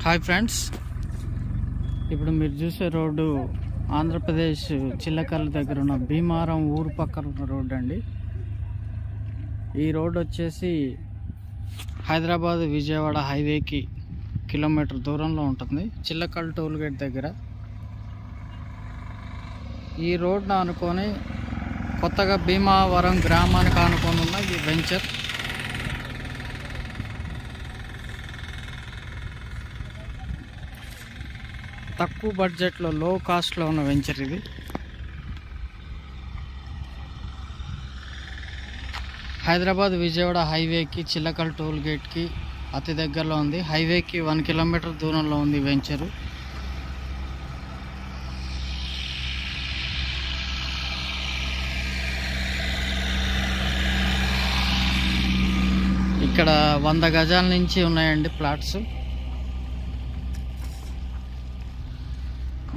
Hi friends, ఇప్పుడు మీరు చూసే రోడ్డు ఆంధ్రప్రదేశ్ చిల్లకల్లు దగ్గర ఉన్న భీమారం ఊరు పక్కన ఉన్న రోడ్డు అండి. ఈ రోడ్డు వచ్చేసి హైదరాబాద్ విజయవాడ హైవేకి కిలోమీటర్ దూరంలో ఉంటుంది, చిల్లకల్లు టోల్ గేట్ దగ్గర. ఈ రోడ్డును అనుకొని కొత్తగా భీమావరం గ్రామానికి ఆనుకొని ఉన్న ఈ వెంచర్. తక్కువ బడ్జెట్లో లో కాస్ట్లో ఉన్న వెంచర్ ఇది. హైదరాబాద్ విజయవాడ హైవేకి చిల్లకల్లు టోల్ గేట్కి అతి దగ్గరలో ఉంది. హైవేకి 1 కిలోమీటర్ దూరంలో ఉంది వెంచరు. ఇక్కడ 100 గజాల నుంచి ఉన్నాయండి ప్లాట్స్.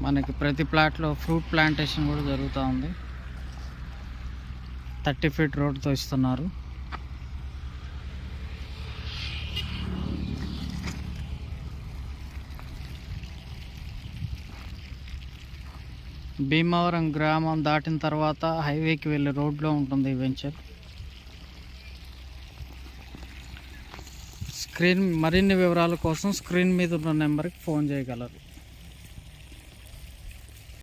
మనకి ప్రతి ప్లాట్లో ఫ్రూట్ ప్లాంటేషన్ కూడా జరుగుతూ ఉంది. 30 ఫీట్ రోడ్తో ఇస్తున్నారు. భీమవరం గ్రామం దాటిన తర్వాత హైవేకి వెళ్ళే రోడ్లో ఉంటుంది ఈ వెంచర్. మరిన్ని వివరాల కోసం స్క్రీన్ మీద ఉన్న నెంబర్కి ఫోన్ చేయగలరు.